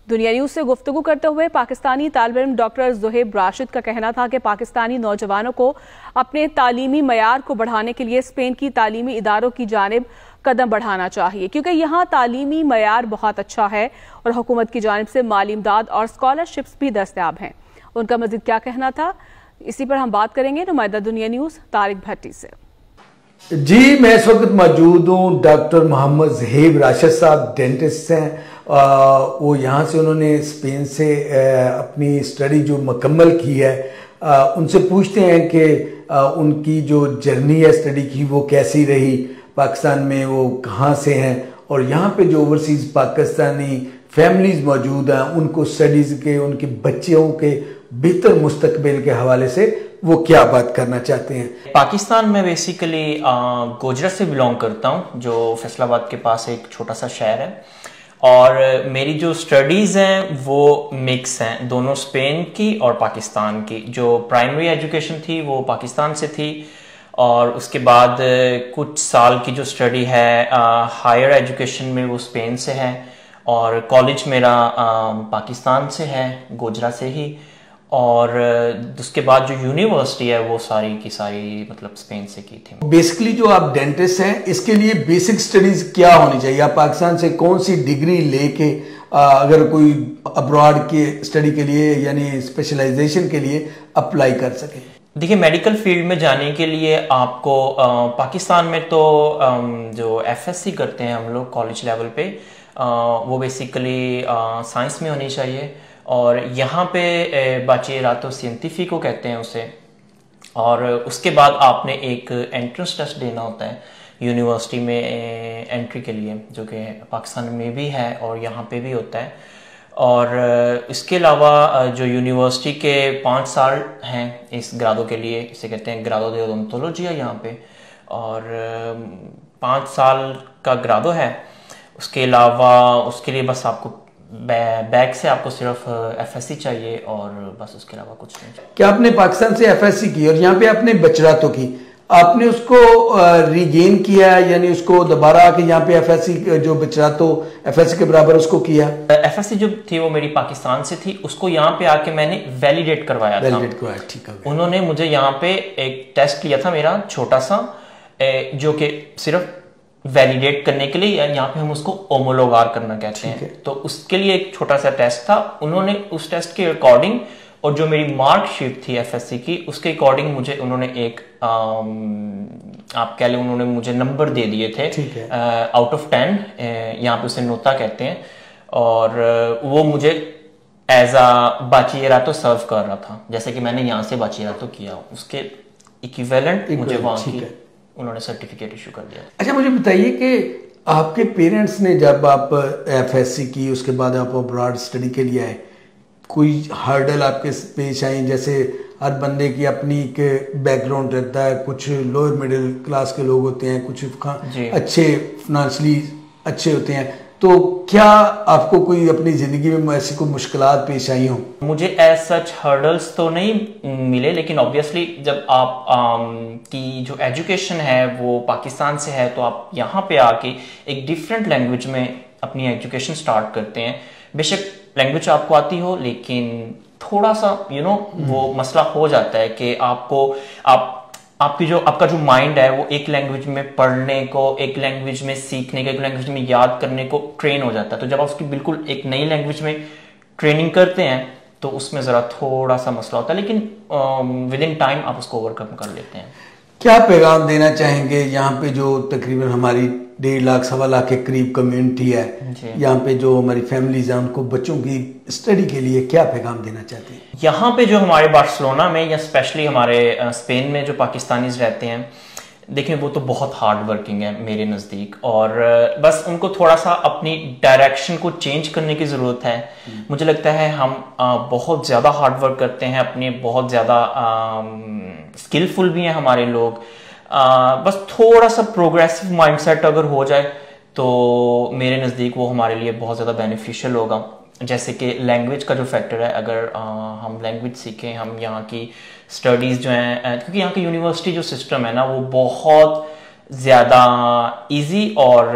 दुनिया न्यूज से गुफ्तगू करते हुए पाकिस्तानी तालिब इल्म डॉक्टर ज़ुहैब राशिद का कहना था कि पाकिस्तानी नौजवानों को अपने तालीमी मयार को बढ़ाने के लिए स्पेन की तालीमी इदारों की जानिब कदम बढ़ाना चाहिए, क्योंकि यहाँ तालीमी मयार बहुत अच्छा है और हुकूमत की जानिब से माली इमदाद और स्कॉलरशिप्स भी दस्तयाब हैं। उनका मजीद क्या कहना था, इसी पर हम बात करेंगे नुमाइंदा दुनिया न्यूज तारिक भट्टी से। जी, मैं इस वक्त मौजूद हूँ। डॉक्टर मोहम्मद ज़ुहैब राशिद साहब डेंटिस्ट हैं। वो यहाँ से उन्होंने स्पेन से अपनी स्टडी जो मुकम्मल की है, उनसे पूछते हैं कि उनकी जो जर्नी है स्टडी की वो कैसी रही, पाकिस्तान में वो कहाँ से हैं और यहाँ पे जो ओवरसीज़ पाकिस्तानी फैमिलीज़ मौजूद हैं उनको स्टडीज़ के, उनके बच्चों के बेहतर मुस्तकबिल के हवाले से वो क्या बात करना चाहते हैं। पाकिस्तान में बेसिकली गुजरात से बिलोंग करता हूँ, जो फैसलाबाद के पास एक छोटा सा शहर है, और मेरी जो स्टडीज़ हैं वो मिक्स हैं, दोनों स्पेन की और पाकिस्तान की। जो प्राइमरी एजुकेशन थी वो पाकिस्तान से थी, और उसके बाद कुछ साल की जो स्टडी है हायर एजुकेशन में वो स्पेन से है, और कॉलेज मेरा पाकिस्तान से है, गुजरात से ही, और उसके बाद जो यूनिवर्सिटी है वो सारी की सारी मतलब स्पेन से की थी। बेसिकली जो आप डेंटिस्ट हैं, इसके लिए बेसिक स्टडीज क्या होनी चाहिए? आप पाकिस्तान से कौन सी डिग्री लेके अगर कोई अब्रॉड के स्टडी के लिए यानी स्पेशलाइजेशन के लिए अप्लाई कर सके? देखिए, मेडिकल फील्ड में जाने के लिए आपको पाकिस्तान में तो जो एफएससी करते हैं हम लोग कॉलेज लेवल पे, वो बेसिकली साइंस में होनी चाहिए, और यहाँ पे बाचेरातो सिएंटिफिको कहते हैं उसे, और उसके बाद आपने एक एंट्रेंस टेस्ट देना होता है यूनिवर्सिटी में एंट्री के लिए, जो कि पाकिस्तान में भी है और यहाँ पे भी होता है। और इसके अलावा जो यूनिवर्सिटी के 5 साल हैं इस ग्रादो के लिए, इसे कहते हैं ग्रादो दे ओडोंटोलॉजिया यहाँ पे, और 5 साल का ग्रादो है। उसके अलावा उसके लिए बस आपको बैग से आपको सिर्फ एफएससी चाहिए, और बस उसके अलावा कुछ नहीं। क्या आपने पाकिस्तान से एफएससी की और यहाँ पे आपने बचरातो की, आपने उसको रिगेन किया, यानी उसको दोबारा आके यहाँ पे एफएससी जो बचरातो एफएससी के बराबर उसको किया? एफएससी जो थी वो मेरी पाकिस्तान से थी, उसको यहाँ पे आके मैंने वैलिडेट करवाया था। ठीक है। उन्होंने मुझे यहाँ पे एक टेस्ट लिया था मेरा छोटा सा, जो कि सिर्फ वैलिडेट करने के लिए, यहाँ पे हम उसको ओमोलोगार करना कहते हैं, तो उसके लिए एक छोटा सा टेस्ट था। उन्होंने उस टेस्ट के अकॉर्डिंग और जो मेरी मार्कशीट थी एफएससी की उसके अकॉर्डिंग मुझे उन्होंने एक आप कह लें उन्होंने मुझे नंबर दे दिए थे आउट ऑफ 10, यहाँ पे उसे नोता कहते हैं, और वो मुझे एज अ बाचेरातो सर्व कर रहा था, जैसे कि मैंने यहाँ से बाचेरातो किया, उसके इक्विवेलेंट मुझे वहाँ की उन्होंने सर्टिफिकेट इशू कर दिया। अच्छा, मुझे बताइए कि आपके पेरेंट्स ने जब आप एफएससी की उसके बाद आप अब्रॉड स्टडी के लिए आए, कोई हर्डल आपके पेश आई? जैसे हर बंदे की अपनी एक बैकग्राउंड रहता है, कुछ लोअर मिडिल क्लास के लोग होते हैं, कुछ अच्छे फाइनेंशियली अच्छे होते हैं, तो क्या आपको कोई अपनी जिंदगी में ऐसी कोई मुश्किलात पेश आई हो? मुझे एज सच हर्डल्स तो नहीं मिले, लेकिन ऑब्वियसली जब आप की जो एजुकेशन है वो पाकिस्तान से है, तो आप यहाँ पे आके एक डिफरेंट लैंग्वेज में अपनी एजुकेशन स्टार्ट करते हैं। बेशक लैंग्वेज आपको आती हो, लेकिन थोड़ा सा वो मसला हो जाता है कि आपका जो माइंड है वो एक लैंग्वेज में पढ़ने को, एक लैंग्वेज में सीखने को, एक लैंग्वेज में याद करने को ट्रेन हो जाता है। तो जब आप उसकी बिल्कुल एक नई लैंग्वेज में ट्रेनिंग करते हैं तो उसमें ज़रा थोड़ा सा मसला होता है, लेकिन विद इन टाइम आप उसको ओवरकम कर लेते हैं। क्या पैगाम देना चाहेंगे यहाँ पे जो तकरीबन हमारी 1.5 लाख सवा लाख के करीब कम्युनिटी है, यहाँ पे जो हमारी फैमिलीज हैं, उनको बच्चों की स्टडी के लिए क्या पैगाम देना चाहते हैं? यहाँ पे जो हमारे बार्सिलोना में या स्पेशली हमारे स्पेन में जो पाकिस्तानीज रहते हैं, देखिए वो तो बहुत हार्ड वर्किंग है मेरे नज़दीक, और बस उनको थोड़ा सा अपनी डायरेक्शन को चेंज करने की ज़रूरत है। मुझे लगता है हम बहुत ज़्यादा हार्ड वर्क करते हैं, अपने बहुत ज़्यादा स्किलफुल भी हैं हमारे लोग, बस थोड़ा सा प्रोग्रेसिव माइंडसेट अगर हो जाए तो मेरे नज़दीक वो हमारे लिए बहुत ज़्यादा बेनिफिशियल होगा। जैसे कि लैंग्वेज का जो फैक्टर है, अगर हम लैंग्वेज सीखें, हम यहाँ की स्टडीज़ जो हैं, क्योंकि यहाँ की यूनिवर्सिटी जो सिस्टम है ना वो बहुत ज़्यादा इजी और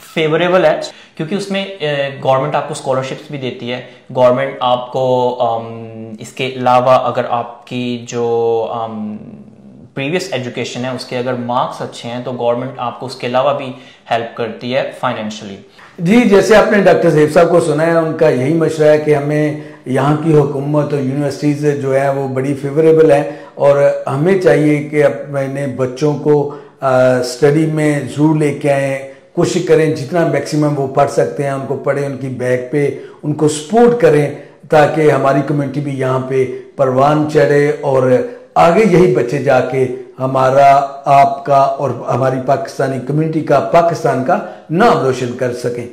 फेवरेबल है, क्योंकि उसमें गवर्नमेंट आपको स्कॉलरशिप्स भी देती है। गवर्नमेंट आपको इसके अलावा अगर आपकी जो प्रीवियस एजुकेशन है उसके अगर मार्क्स अच्छे हैं तो गवर्नमेंट आपको उसके अलावा भी हेल्प करती है फाइनेंशियली। जी, जैसे आपने डॉक्टर ज़ेब साहब को सुना है, उनका यही मशवरा है कि हमें यहाँ की हुकूमत और यूनिवर्सिटीज़ जो है वो बड़ी फेवरेबल है और हमें चाहिए कि अपने बच्चों को स्टडी में ज़रूर लेके आएँ, कोशिश करें जितना मैक्सिमम वो पढ़ सकते हैं उनको पढ़ें, उनकी बैक पे उनको सपोर्ट करें ताकि हमारी कम्युनिटी भी यहाँ पे परवान चढ़े और आगे यही बच्चे जाके हमारा, आपका और हमारी पाकिस्तानी कम्युनिटी का, पाकिस्तान का नाम रोशन कर सकें।